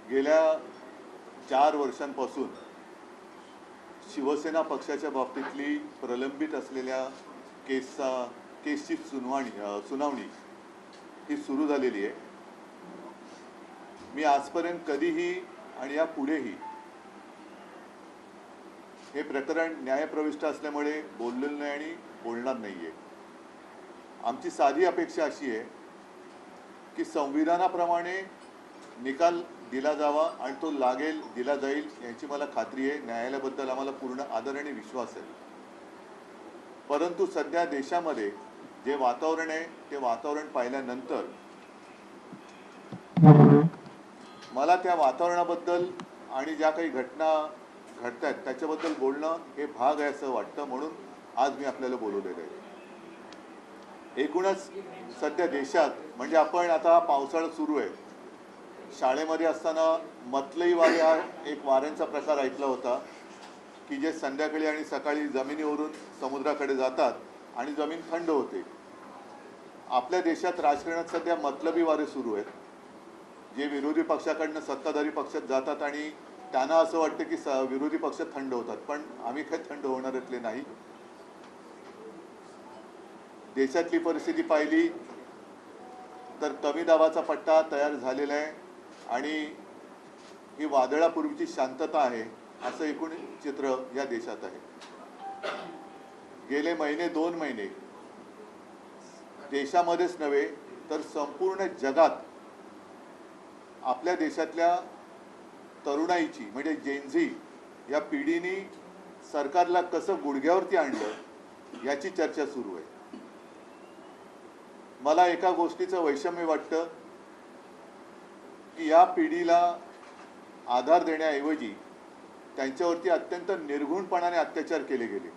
गेल्या 4 वर्षांपासून शिवसेना पक्षाच्या बाबतीतली प्रलंबित असलेल्या केसची सुनावणी ही सुरू झालेली आहे. मी आजपर्यंत कधीही आणि या पुढेही हे प्रकरण न्यायप्रविष्ट असल्यामुळे बोललेलं नाही आणि बोलणार नाहीये. आमची साधी अपेक्षा अशी आहे की संविधानाप्रमाणे निकाल दिला जावा आणि तो दिला जाईल याची मला खात्री आहे. न्यायालयाबद्दल आम्हाला पूर्ण आदर आणि विश्वास आहे. परंतु सध्या देशामध्ये जे वातावरण आहे ते वातावरण पाहिल्यानंतर मला त्या वातावरणाबद्दल आणि ज्या काही घटना घडत आहेत त्याच्याबद्दल बोलणं हे भाग आहे असं वाटतं. म्हणून आज मी आपल्याला बोलवलेलं आहे. एकूणच सध्या देशात म्हणजे आपण आता पावसाळा सुरू आहे. शाळेमध्ये असताना मतलई वारे हा एक वाऱ्यांचा प्रकार ऐकला होता की जे संध्याकाळी आणि सकाळी जमिनीवरून समुद्राकडे जातात आणि जमीन थंड होते. आपल्या देशात राजकारणात सध्या मतलबी वारे सुरू आहेत. जे विरोधी पक्षाकडनं सत्ताधारी पक्षात जातात आणि त्यांना असं वाटतं की विरोधी पक्ष थंड होतात, पण आम्ही काही थंड होणाऱ्यातले नाही. देशातली परिस्थिती पाहिली तर कमी दाबाचा पट्टा तयार झालेला आहे आणि ही वादळापूर्वीची शांतता आहे असं एकूण चित्र या देशात आहे. गेले 2 महिने देशामध्येच नव्हे तर संपूर्ण जगात आपल्या देशातल्या तरुणाईची म्हणजे जेनझी या पिढीने सरकारला कसं गुडघ्यावरती आणलं याची चर्चा सुरू आहे. मला एका गोष्टीचं वैषम्य वाटतं की या पिढीला आधार देण्याऐवजी त्यांच्यावरती अत्यंत निर्घृणपणाने अत्याचार केले गेले.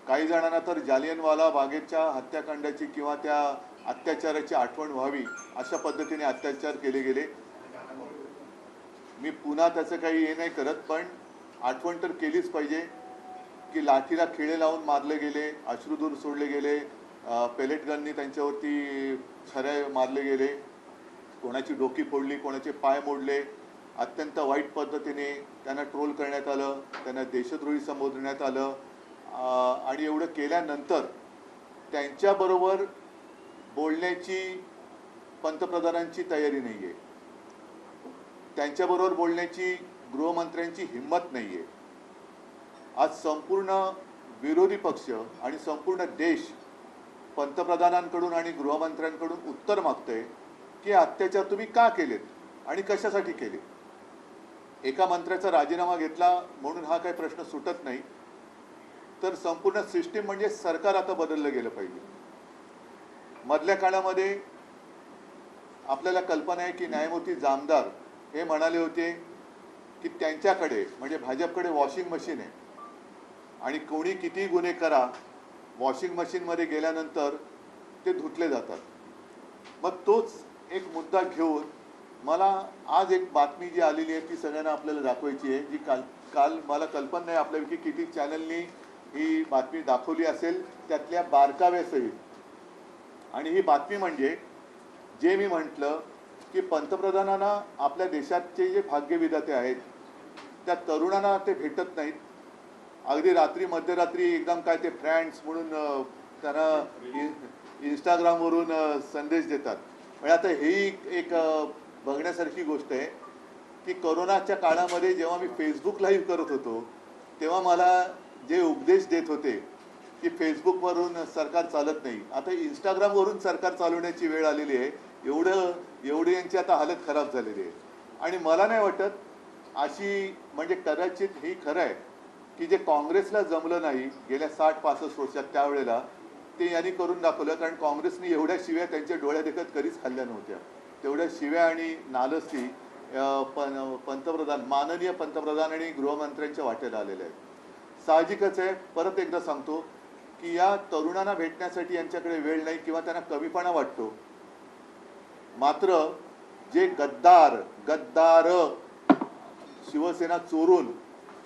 काही जणांना तर जालियनवाला बागेच्या हत्याकांडाची किंवा त्या अत्याचाराची आठवण व्हावी अशा पद्धतीने अत्याचार केले गेले. मी पुन्हा त्याचं काही हे नाही करत, पण आठवण तर केलीच पाहिजे की लाठीला खिळे लावून मारले गेले, अश्रुधूर सोडले गेले, पेलेट गननी त्यांच्यावरती छऱ्या मारले गेले, कोणाची डोकी फोडली, कोणाचे पाय मोडले. अत्यंत वाईट पद्धतीने त्यांना ट्रोल करण्यात आलं, त्यांना देशद्रोही संबोधण्यात आलं. आणि एवढं केल्यानंतर त्यांच्याबरोबर बोलण्याची पंतप्रधानांची तयारी नाही आहे. त्यांच्याबरोबर बोलण्याची गृहमंत्र्यांची हिंमत नाही आहे. आज संपूर्ण विरोधी पक्ष आणि संपूर्ण देश पंतप्रधानांकडून आणि गृहमंत्र्यांकडून उत्तर मागतोय की अत्याचार तुम्ही का केलेत आणि कशासाठी केले. एका मंत्र्याचा राजीनामा घेतला म्हणून हा काही प्रश्न सुटत नाही, तर संपूर्ण सिस्टीम म्हणजे सरकार आता बदललं गेलं पाहिजे. मधल्या काळामध्ये आपल्याला कल्पना आहे की न्यायमूर्ती जामदार हे म्हणाले होते की त्यांच्याकडे म्हणजे भाजपकडे वॉशिंग मशीन आहे आणि कोणी किती गुन्हे करा वॉशिंग मशीनमध्ये गेल्यानंतर ते धुतले जातात. मग तोच एक मुद्दा घेऊन मला आज एक बातमी जी आलेली आहे ती सगळ्यांना आपल्याला दाखवायची आहे, जी काल मला कल्पना नाही आपल्यापैकी किती चॅनलनी ही बातमी दाखवली असेल त्यातल्या बारकाव्यासहित. आणि ही बातमी म्हणजे जे मी म्हटलं की पंतप्रधानांना आपल्या देशाचे जे भाग्यविधाते आहेत त्या तरुणांना ते भेटत नाहीत. अगदी रात्री मध्यरात्री एकदम काय ते फ्रेंड्स म्हणून त्यांना इंस्टाग्रामवरून संदेश देतात. म्हणजे आता ही एक बघण्यासारखी गोष्ट आहे की कोरोनाच्या काळामध्ये जेव्हा मी फेसबुक लाईव्ह करत होतो तेव्हा मला जे उपदेश देत होते की फेसबुकवरून सरकार चालत नाही, आता इंस्टाग्रामवरून सरकार चालवण्याची वेळ आलेली आहे. एवढी यांची आता हालत खराब झालेली आहे. आणि मला नाही वाटत अशी म्हणजे कदाचित ही खरं आहे की जे काँग्रेसला जमलं नाही गेल्या 60-65 वर्षात त्यावेळेला ते यांनी करून दाखवलं. कारण काँग्रेसने एवढ्या शिव्या त्यांच्या डोळ्या देखत कधीच खाल्ल्या नव्हत्या. तेवढ्या शिव्या आणि नालस्ती पंतप्रधान माननीय पंतप्रधान आणि गृहमंत्र्यांच्या वाटेला आलेल्या आहेत. साहजिकच आहे, परत एकदा सांगतो की या तरुणांना भेटण्यासाठी यांच्याकडे वेळ नाही किंवा त्यांना कमीपणा वाटतो. मात्र जे गद्दार शिवसेना चोरून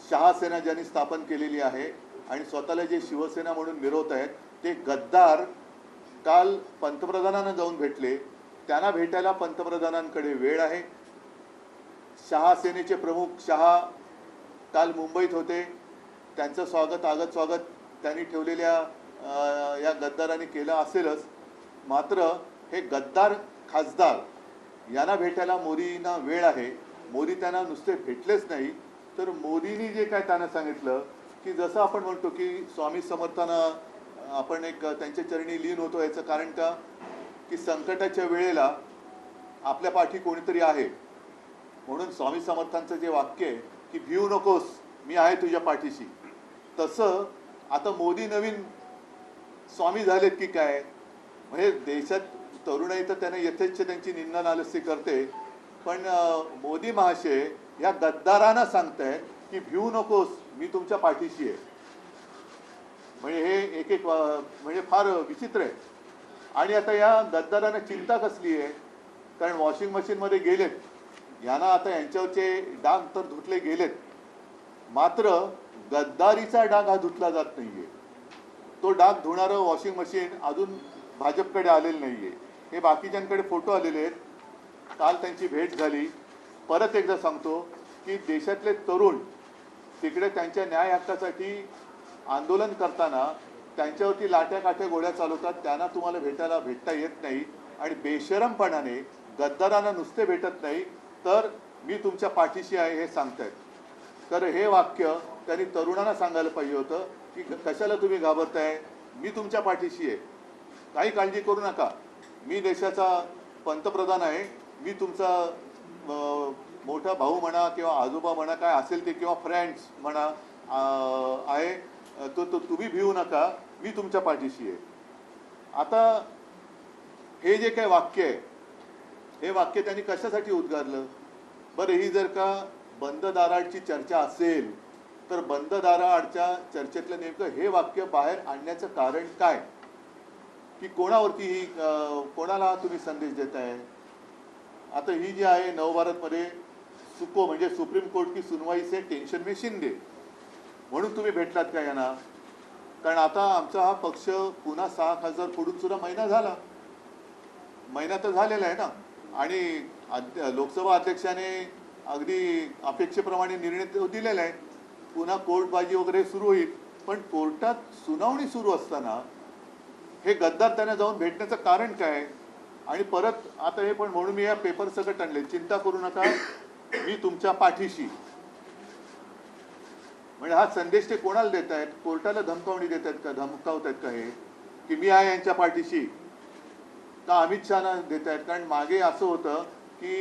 शहासेना ज्यांनी स्थापन केलेली आहे आणि स्वतःला जे शिवसेना म्हणून मिरवत आहेत ते गद्दार काल पंतप्रधानांना जाऊन भेटले, त्यांना भेटायला पंतप्रधानांकडे वेळ आहे. शहा सेनेचे प्रमुख शहा काल मुंबईत होते, त्यांचं स्वागत त्यांनी ठेवलेल्या या गद्दारांनी केलं असेलच. मात्र हे गद्दार खासदार यांना भेटायला मोदींना वेळ आहे. मोदी त्यांना नुसते भेटलेच नाही, तर मोदींनी जे काय त्यांना सांगितलं की जसं आपण म्हणतो की स्वामी समर्थांना आपण एक त्यांच्या चरणी लीन होतो, याचं कारण का की संकटाच्या वेळेला आपल्या पाठी कोणीतरी आहे. म्हणून स्वामी समर्थांचं जे वाक्य आहे की भिवू नकोस, मी आहे तुझ्या पाठीशी, तसं आता मोदी नवीन स्वामी झालेत की काय. म्हणजे देशात तरुणाई तर त्यांना यथेच्छ त्यांची निंदा नालस्ती करते, पण मोदी महाशय या गद्दारांना सांगतायत की भिवू नकोस, मी तुमच्या पाठीशी आहे. म्हणजे हे एक म्हणजे फार विचित्र आहे. आणि आता या गद्दारांना चिंता कसली आहे, कारण वॉशिंग मशीनमध्ये गेलेत, यांना आता यांच्यावरचे डाग तर धुतले गेलेत, मात्र गद्दारीचा डाग हा धुतला जात नाहीये. तो डाग धुणारं वॉशिंग मशीन अजून भाजपकडे आलेलं नाहीये. हे बाकीच्यांकडे फोटो आलेले आहेत. काल त्यांची भेट झाली. परत एकदा सांगतो की देशातले तरुण तिकडे त्यांच्या न्याय हक्कासाठी आंदोलन करताना त्यांच्यावरती लाट्या काठ्या गोळ्या चालवतात, त्यांना तुम्हाला भेटता येत नाही. आणि बेशरमपणाने गद्दारांना नुसते भेटत नाही, तर मी तुमच्या पाठीशी आहे हे सांगतायत. तर हे वाक्य त्यांनी तरुणांना सांगायला पाहिजे होतं की कशाला तुम्ही घाबरताय, मी तुमच्या पाठीशी आहे, काही काळजी करू नका, मी देशाचा पंतप्रधान आहे, मी तुमचा मोठा भाऊ म्हणा किंवा आजोबा म्हणा, काय असेल ते, किंवा फ्रेंड्स म्हणा आहे, तो तुम्ही भिवू नका, मी तुमच्या पाठीशी आहे. आता हे जे काय वाक्य आहे, हे वाक्य त्यांनी कशासाठी उद्गारलं बरं. ही जर का बंद दाराआडची चर्चा असेल, तर बंद दाराआडच्या चर्चेतलं नेमकं हे वाक्य बाहेर आणण्याचं कारण काय, की कोणावरती ही कोणाला तुम्ही संदेश देताय. आता ही जी आहे नवभारतमध्ये सुको म्हणजे सुप्रीम कोर्ट की सुनवाई से टेन्शन में शिंदे, म्हणून तुम्ही भेटलात का यांना. कारण आता आमचा हा पक्ष पुन्हा 6 खासदार फोडून सुद्धा महिना तर झालेला आहे ना. आणि लोकसभा अध्यक्षाने अगदी अपेक्षेप्रमाणे निर्णय दिलेला आहे. पुन्हा कोर्टबाजी वगैरे सुरू होईल, पण कोर्टात सुनावणी सुरू असताना हे गद्दार त्यांना जाऊन भेटण्याचं कारण काय. आणि परत आता हे पण म्हणून मी या पेपर सकट आणले, चिंता करू नका, मी तुमच्या पाठीशी. म्हणजे हा संदेश ते कोणाला देत आहेत, कोर्टाला धमकावणी देत आहेत का, धमकावत आहेत का हे की मी आहे यांच्या पाठीशी, का अमित शहाना देत आहेत. कारण मागे असं होतं की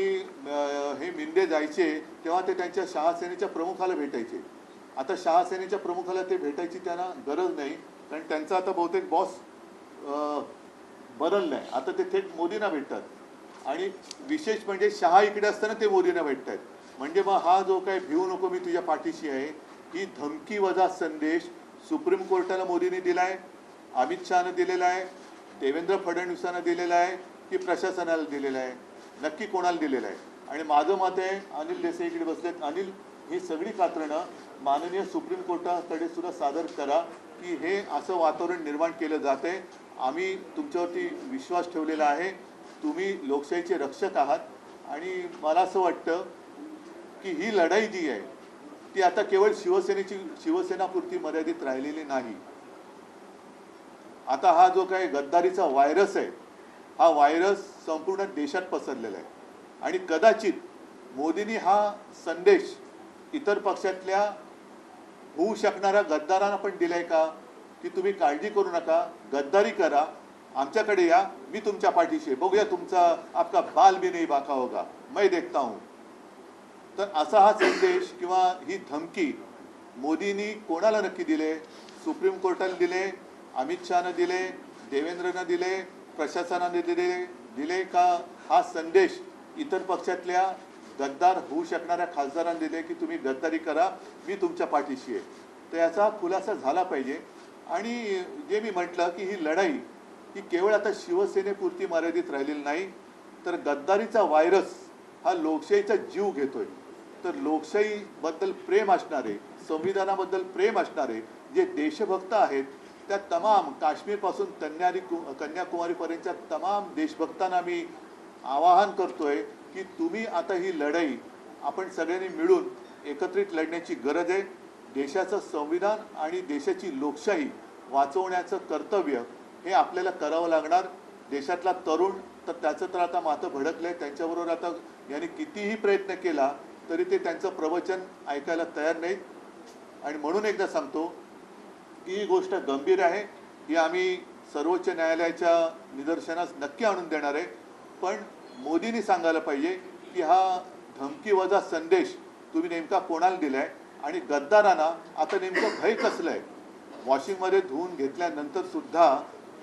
हे मिंदे जायचे तेव्हा ते त्यांच्या शहा सेनेच्या प्रमुखाला भेटायचे. आता शहा सेनेच्या प्रमुखाला ते भेटायची त्यांना गरज नाही, कारण त्यांचा आता बहुतेक बॉस बदललाय. आता ते थेट मोदींना भेटतात. आणि विशेष म्हणजे शहा इकडे असताना ते मोदींना भेटतात. म्हणजे मग हा जो काय भिवू नको, मी तुझ्या पाठीशी आहे, ही धमकी वजा संदेश सुप्रीम कोर्टाला मोदींनी दिलाय, अमित शहानं दिलेला आहे, देवेंद्र फडणवीसांना दिलेला आहे, की प्रशासनाला दिलेला आहे, नक्की कोणाला दिलेला आहे. आणि माझं मत आहे, अनिल देसाई इकडे बसलेत, अनिल, ही सगळी कात्रणं माननीय सुप्रीम कोर्टाकडे सुद्धा सादर करा की हे असं वातावरण निर्माण केलं जाते. आम्ही तुमच्यावरती विश्वास ठेवलेला आहे, तुम्ही लोकशाहीचे रक्षक आहात. आणि मला असं वाटतं की ही लढाई जी आहे ती आता केवळ शिवसेनापुरती मर्यादित राहिलेली नाही. आता हा जो काही गद्दारीचा व्हायरस आहे, हा व्हायरस संपूर्ण देशात पसरलेला आहे. आणि कदाचित मोदींनी हा संदेश इतर पक्षातल्या होऊ शकणाऱ्या गद्दारांना पण दिलाय का, की तुम्ही काळजी करू नका, गद्दारी करा, आमच्याकडे या, मी तुमच्या पाठीशी, बघूया तुमचा आपका बाल भी नहीं बाका होगा, मैं देखता हूं. तर असा हा संदेश किंवा ही धमकी मोदींनी कोणाला नक्की दिले, सुप्रीम कोर्टाला दिले, अमित शहानं दिले, देवेंद्रनं दिले, प्रशासनाने दिले का हा संदेश इतर पक्षातल्या गद्दार होऊ शकणाऱ्या खासदारांना दिले की तुम्ही गद्दारी करा, मी तुमच्या पाठीशी आहे. तर याचा खुलासा झाला पाहिजे. आणि जे मी म्हटलं की ही लढाई ही केवळ आता शिवसेनेपुरती मर्यादित राहिलेली नाही, तर गद्दारीचा व्हायरस हा लोकशाहीचा जीव घेतोय. तर लोकशाहीबद्दल प्रेम असणारे, संविधानाबद्दल प्रेम असणारे जे देशभक्त आहेत, त्या तमाम काश्मीरपासून कन्याकुमारीपर्यंतच्या तमाम देशभक्तांना मी आवाहन करतोय की तुम्ही आता ही लढाई आपण सगळ्यांनी मिळून एकत्रित लढण्याची गरज आहे. देशाचं संविधान आणि देशाची लोकशाही वाचवण्याचं कर्तव्य हे आपल्याला करावं लागणार. देशातला तरुण तर त्याचं तर आता माथं भडकलंय. त्यांच्याबरोबर आता यांनी कितीही प्रयत्न केला तरी ते त्यांचं प्रवचन ऐकायला तयार नाहीत. आणि म्हणून एकदा सांगतो की ही गोष्ट गंभीर आहे. ही आम्ही सर्वोच्च न्यायालयाच्या निदर्शनास नक्की आणून देणार आहे. पण मोदींनी सांगायला पाहिजे की हा धमकीवजा संदेश तुम्ही नेमका कोणाला दिलाय आणि गद्दारांना आता नेमकं भय कसलं आहे. वॉशिंगमध्ये धुवून घेतल्यानंतर सुद्धा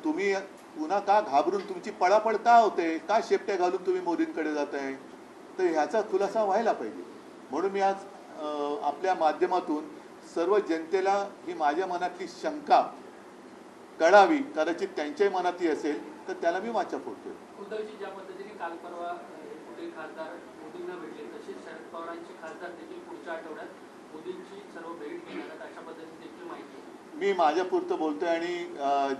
तुम्ही पुन्हा का घाबरून तुमची पळापळ का होते, का शेपट्या घालून तुम्ही मोदींकडे जात आहे. तर ह्याचा खुलासा व्हायला पाहिजे. म्हणून मी आज आपल्या माध्यमातून सर्व जनतेला ही माझ्या मनातली शंका कळावी, कदाचित त्यांच्याही मनातही असेल तर त्याला मी वाचा फोडतोय. उद्धवजी ज्या पद्धतीने काल परवा कुठे खासदार मोदींना भेटले तसेच शरद पवारांचे खासदार देखील पुढच्या आठवड्यात मोदींची सर्व भेट घेणार आहेत अशा पद्धतीने देखील माहिती आहे. मी माझ्यापुरतं बोलतोय आणि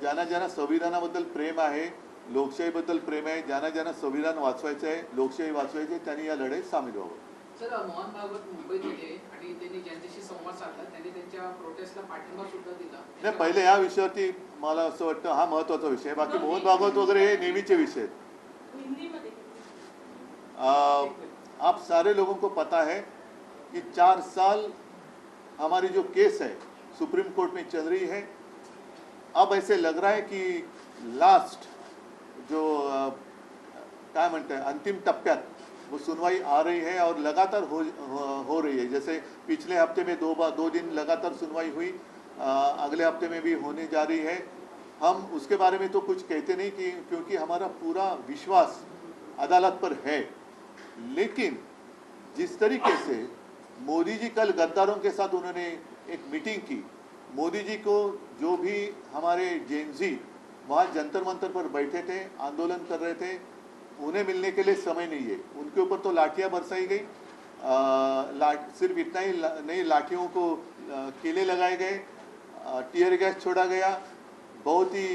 ज्यांना ज्यांना संविधानाबद्दल प्रेम आहे, लोकशाहीबद्दल प्रेम आहे, ज्यांना ज्यांना संविधान वाचवायचं आहे, लोकशाही वाचवायची आहे, त्यांनी या लढाईत सामील व्हावं. सर, मोहन भागवत मुंबईत होते आणि त्यांनी ज्यांच्याशी संवाद साधला त्यांनी त्यांच्या प्रोटेस्टला पाठिंबा सुद्धा दिला. नाही, पहिले या विषयावरती मला असं वाटतं हा महत्त्वाचा विषय आहे. बाकी मोहन भागवत वगैरे हे नेहमीचे विषय आहेत. आप सारे लोगों को पता है कि 4 साल हमारी जो केस है सुप्रीम कोर्ट में चल रही है. अब ऐसे लग रहा है कि लास्ट जो क्या म्हणते हैं अंतिम टप्प्यात वो सुनवाई आ रही है और लगातार हो रही है. जैसे पिछले हफ्ते में 2 दिन लगातार सुनवाई हुई, अगले हफ्ते में भी होने जा रही है. हम उसके बारे में तो कुछ कहते नहीं कि क्योंकि हमारा पूरा विश्वास अदालत पर है. लेकिन जिस तरीके से मोदी जी कल गद्दारों के साथ उन्होंने एक मीटिंग की, मोदी जी को जो भी हमारे जेनजी वहाँ जंतर मंतर पर बैठे थे, आंदोलन कर रहे थे, उन्हें मिलने के लिए समय नहीं है. उनके ऊपर तो लाठियाँ बरसाई गई. सिर्फ इतना ही नहीं, लाठियों को कीले लगाए गए, टीयर गैस छोड़ा गया. बहुत ही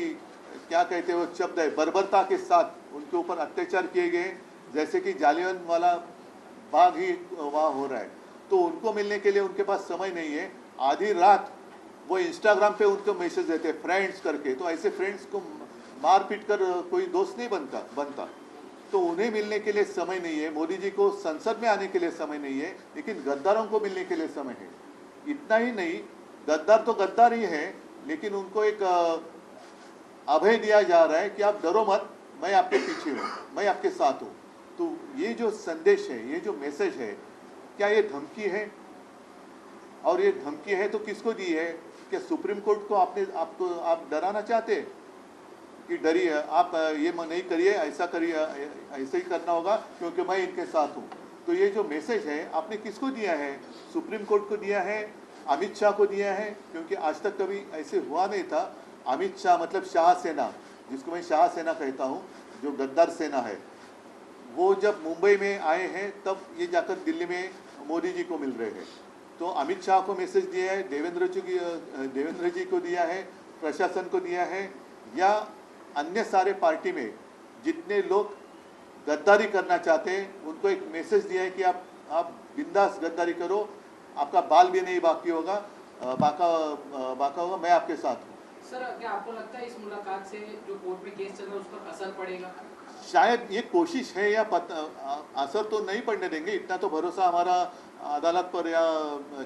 क्या कहते हैं वो शब्द है, बर्बरता के साथ उनके ऊपर अत्याचार किए गए, जैसे कि जालियनवाला बाग ही वहाँ हो रहा है. तो उनको मिलने के लिए उनके पास समय नहीं है. आधी रात वो इंस्टाग्राम पे उनको मैसेज देते हैं फ्रेंड्स करके. तो ऐसे फ्रेंड्स को मार पीट कर कोई दोस्त नहीं बनता. तो उन्हें मिलने के लिए समय नहीं है. मोदी जी को संसद में आने के लिए समय नहीं है, लेकिन गद्दारों को मिलने के लिए समय है. इतना ही नहीं, गद्दार तो गद्दार ही है, लेकिन उनको एक अभय दिया जा रहा है कि आप डरो मत, मैं आपके पीछे हूँ, मैं आपके साथ हूँ. तो ये जो संदेश है, ये जो मैसेज है, क्या ये धमकी है? और ये धमकी है तो किसको दी है? क्या सुप्रीम कोर्ट को आप डराना चाहते हैं कि डरिए, आप ये नहीं करिए, ऐसा करिए, ऐसे ही करना होगा क्योंकि मैं इनके साथ हूँ. तो ये जो मैसेज है आपने किसको दिया है? सुप्रीम कोर्ट को दिया है, अमित शाह को दिया है, क्योंकि आज तक कभी ऐसे हुआ नहीं था. अमित शाह मतलब शाह सेना, जिसको मैं शाह सेना कहता हूँ, जो गद्दार सेना है, वो जब मुंबई में आए हैं तब ये जाकर दिल्ली में मोदी जी को मिल रहे हैं. तो अमित शाह को मैसेज दिया है, देवेंद्र जी को दिया है, प्रशासन को दिया है, या अन्य सारे पार्टी में जितने लोग गद्दारी करना चाहते हैं उनको एक मैसेज दिया है कि आप बिंदास गद्दारी करो, आपका बाल भी नहीं बाकी होगा, बाका होगा, मैं आपके साथ हूँ. सर, क्या आपको लगता है इस मुलाकात से जो कोर्ट में केस चल रहा है उस पर असर पड़ेगा? शायद ये कोशिश है, या असर तो नहीं पड़ने देंगे. इतना तो भरोसा हमारा अदालत पर या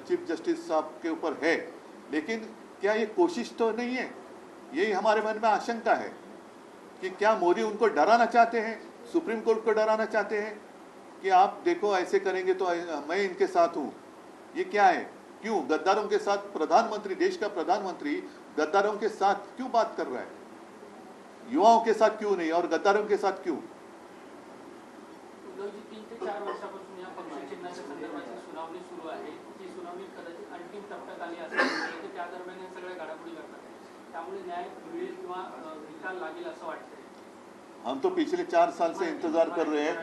चीफ जस्टिस साहब के ऊपर है. लेकिन क्या ये कोशिश तो नहीं है? यही हमारे मन में आशंका है कि क्या मोदी उनको डराना चाहते हैं, सुप्रीम कोर्ट को डराना चाहते हैं कि आप देखो ऐसे करेंगे तो मैं इनके साथ हूँ. ये क्या है? क्यों गद्दारों के साथ प्रधानमंत्री, देश का प्रधानमंत्री गद्दारों के साथ क्यों बात कर रहा है? युवाओं के साथ क्यों नहीं और गद्दारों के साथ क्यों? 3 ते 4 वर्षापासून या पक्ष चिन्हाच्या संदर्भाची सुनावणी सुरू आहे. ती सुनावणी कदाचित अंतिम टप्प्यात आली असेल, त्या दरम्यान या सगळ्या घडामोडी घडतात. त्यामुळे न्याय मिळेल किंवा निकाल लागेल असं वाटतंय. हम तो पिछले 4 साल से इंतजार कर रहे हैं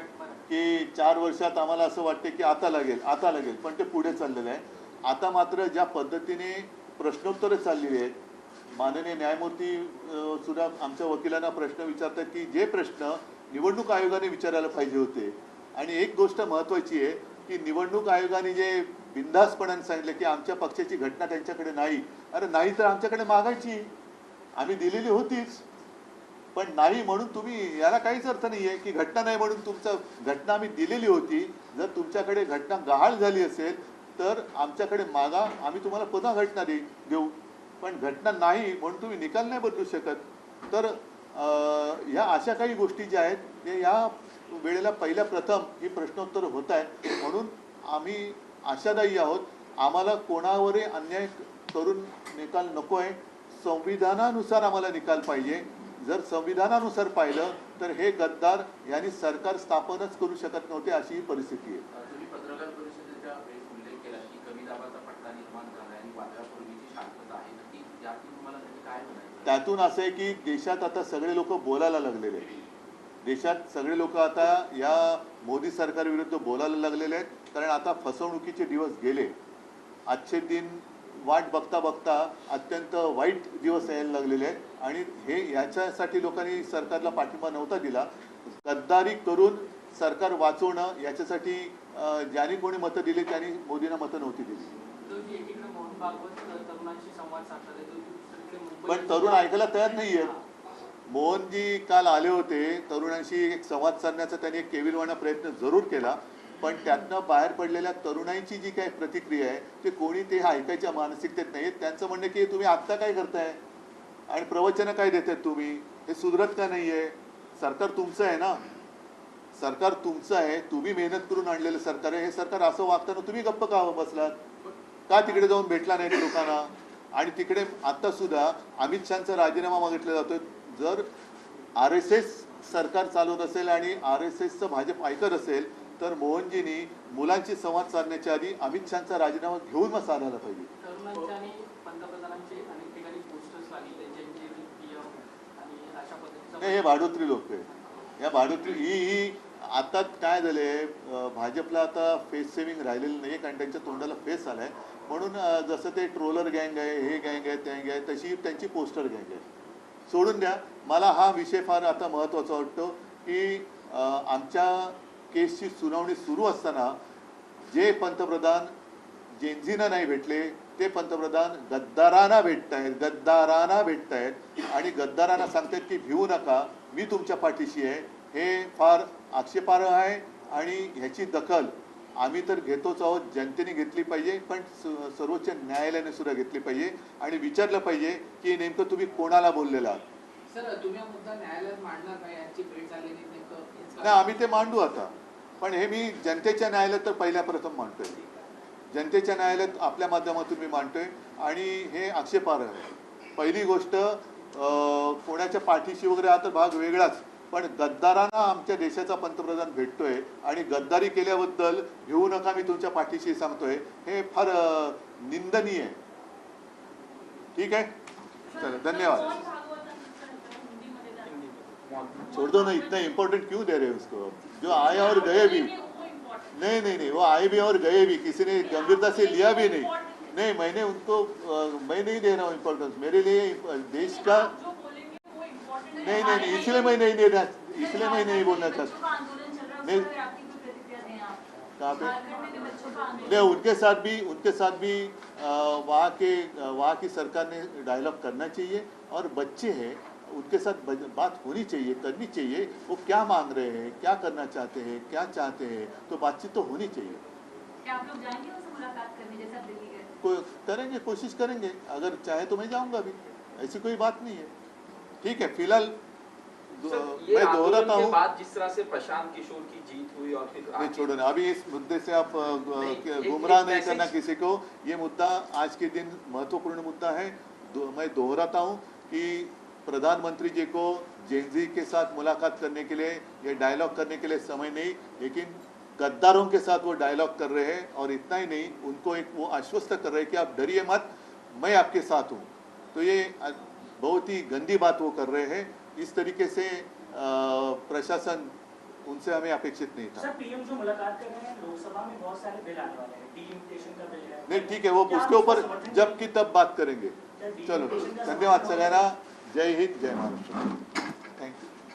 की 4 वर्षात आम्हाला असं वाटते की आता लागेल, पण ते पुढे चाललेलं आहे. आता मात्र ज्या पद्धतीने प्रश्नोत्तरे चाललेली आहेत, माननीय न्यायमूर्ती सुद्धा आमच्या वकिलांना प्रश्न विचारतात की जे प्रश्न निवडणूक आयोगाने विचारायला पाहिजे होते. आणि एक गोष्ट महत्त्वाची आहे की निवडणूक आयोगाने जे बिनधास्तपणाने सांगितलं की आमच्या पक्षाची घटना त्यांच्याकडे नाही. अरे नाही तर आमच्याकडे मागायची, आम्ही दिलेली होतीच. पण नाही म्हणून तुम्ही, याला काहीच अर्थ नाही आहे की घटना नाही म्हणून तुमचं, घटना आम्ही दिलेली होती. जर तुमच्याकडे घटना गहाळ झाली असेल तर आमच्याकडे मागा, आम्ही तुम्हाला पुन्हा घटना देऊ. पण घटना नाही म्हणून तुम्ही निकाल नाही बदलू शकत. तर ह्या अशा काही गोष्टी ज्या आहेत ते या वेळेला पहिल्या प्रथम ही प्रश्नोत्तर होत आहेत. म्हणून आम्ही आशादायी आहोत. आम्हाला कोणावरही अन्याय करून निकाल नको आहे. संविधानानुसार आम्हाला निकाल पाहिजे. जर संविधानानुसार पाहिलं तर हे गद्दार यांनी सरकार स्थापनच करू शकत नव्हते, अशी ही परिस्थिती आहे. तुम्ही पत्रकार परिषदेच्या वेळेस उल्लेख केला की कमी दाबाचा पट्टा निर्माण झाला आणि वादळापूर्वीची शांतता आहे. नक्की यातून तुम्हाला काय म्हणायचं? त्यातून असं आहे की देशात आता सगळे लोक बोलायला लागलेले आहेत. देशात सगळे लोक आता या मोदी सरकारविरुद्ध बोलायला लागलेले आहेत. कारण आता फसवणुकीचे दिवस गेले. आजचे दिन वाट बघता बघता अत्यंत वाईट दिवस यायला लागलेले आहेत. आणि हे याच्यासाठी लोकांनी सरकारला पाठिंबा नव्हता दिला. गद्दारी करून सरकार वाचवणं याच्यासाठी ज्यांनी कोणी मतं दिली त्यांनी मोदींना मतं नव्हती दिली. एकीकडे मोहन भागवत तरुणांशी संवाद साधला, पण तरुण ऐकायला तयार नाही आहेत. मोहनजी काल आले होते, तरुणांशी एक संवाद साधण्याचा त्यांनी एक केविलवाणा प्रयत्न जरूर केला. पण त्यातनं बाहेर पडलेल्या तरुणांची जी काही प्रतिक्रिया आहे ते कोणी ते ऐकायच्या मानसिकतेत नाही. त्यांचं म्हणणं की तुम्ही आत्ता काय करताय आणि प्रवचनं काय देतात तुम्ही, हे सुधरत का नाही आहे. सरकार तुमचं आहे ना, सरकार तुमचं आहे, तुम्ही मेहनत करून आणलेलं सरकार आहे. हे सरकार असं वागताना तुम्ही गप्प का बसलात, का तिकडे जाऊन भेटला नाही लोकांना. आणि तिकडे आता सुद्धा अमित शहाचा राजीनामा मागितला जातोय. जर RSS सरकार चालवत असेल आणि RSSचं भाजप ऐकत असेल तर मोहनजींनी मुलांची संवाद साधण्याच्या आधी अमित शहाचा राजीनामा घेऊन मग साधायला पाहिजे. तरुणांच्या आणि पंतप्रधानांचे अनेक ठिकाणी पोस्टर्स लागले, ज्यांचे आणि अशा पद्धतीचं हे भाडोत्री लोक आहे. या भाडोत्री ही आता काय झालंय, भाजपला आता फेस सेव्हिंग राहिलेलं नाही कारण त्यांच्या तोंडाला फेस आलाय. म्हणून जसं ते ट्रोलर गँग आहे, हे गँग आहे, त्या गँग आहे, तशी त्यांची पोस्टर गँग आहे. सोडून द्या. मला हा विषय फार आता महत्त्वाचा वाटतो की आमच्या केसची सुनावणी सुरू असताना जे पंतप्रधान जेनझींना नाही भेटले ते पंतप्रधान गद्दारांना भेटतायत आणि गद्दारांना सांगतायत की भिवू नका, मी तुमच्या पाठीशी आहे. हे फार आक्षेपार्ह आहे आणि ह्याची दखल आम्ही तर घेतोच आहोत. जनतेने घेतली पाहिजे, पण सर्वोच्च न्यायालयाने सुद्धा घेतली पाहिजे आणि विचारलं पाहिजे की नेमकं तुम्ही कोणाला बोललेला आहात. सर, तुम्ही हा मुद्दा न्यायालयात मांडणार का? यांची भेट झाली नाही नेमकं? नाही, आम्ही ते मांडू आता. पण हे मी जनतेच्या न्यायालयात तर पहिल्या प्रथम मांडतोय. जनतेच्या न्यायालयात आपल्या माध्यमातून मी मांडतोय आणि हे आक्षेपार्ह आहे. पहिली गोष्ट, कोणाच्या पाठीशी वगैरे हा तर भाग वेगळाच. पण गद्दारांना आमच्या देशाचा पंतप्रधान भेटतोय आणि गद्दारी केल्याबद्दल भिवू नका, मी तुमच्या पाठीशी सांगतोय, हे फार निंदनीय आहे. ठीक आहे, चला, धन्यवाद. छोड़ दो ना, इतना इम्पोर्टेंट क्यों दे रहे हैं उसको? जो आए और गए भी नहीं, वो आए भी और गए भी, किसी ने गंभीरता से लिया भी नहीं. नहीं, मैंने उनको मैं नहीं दे रहा हूँ इम्पोर्टेंस. मेरे लिए देश का नहीं, इसलिए मैं नहीं दे रहा, इसलिए मैं नहीं बोलना चाहता. नहीं, कहाँ पे? नहीं, उनके साथ भी वहाँ की सरकार ने डायलॉग करना चाहिए. और बच्चे हैं, उनके साथ बात होनी चाहिए, करनी चाहिए. वो क्या मांग रहे हैं, क्या करना चाहते हैं, क्या चाहते हैं, तो बातचीत तो होनी चाहिए. क्या आप लोग जाएंगे उनसे मुलाकात करने जैसे आप दिल्ली गए? करेंगे, कोशिश करेंगे. अगर चाहे तो मैं जाऊंगा भी, ऐसी कोई बात नहीं है. ठीक है, फिलहाल मैं दोहराता हूँ. बाद जिस तरह से प्रशांत किशोर की जीत हुई और फिर नहीं, छोड़ो ना, अभी इस मुद्दे से आप गुमराह नहीं करना किसी को. ये मुद्दा आज के दिन महत्वपूर्ण मुद्दा है. मैं दोहराता हूँ कि प्रधानमंत्री जी को जेनजी के साथ मुलाकात करने के लिए, ये डायलॉग करने के लिए समय नहीं, लेकिन गद्दारों के साथ वो डायलॉग कर रहे हैं. और इतना ही नहीं, उनको एक वो आश्वस्त कर रहे हैं कि आप डरिए मत, मैं आपके साथ हूँ. तो ये बहुत ही गंदी बात वो कर रहे हैं. इस तरीके से प्रशासन उनसे हमें अपेक्षित नहीं था. सर, पीएम जो मुलाकात कर रहे हैं, लोकसभा में बहुत सारे बिल आने वाले हैं, डीलिमिटेशन का बिल है. नहीं, ठीक है, वो उसके ऊपर जब की तब बात करेंगे. है चलो deportation का धन्यवाद सवाल सगळ्यांना. जय हिंद, जय महाराष्ट्र.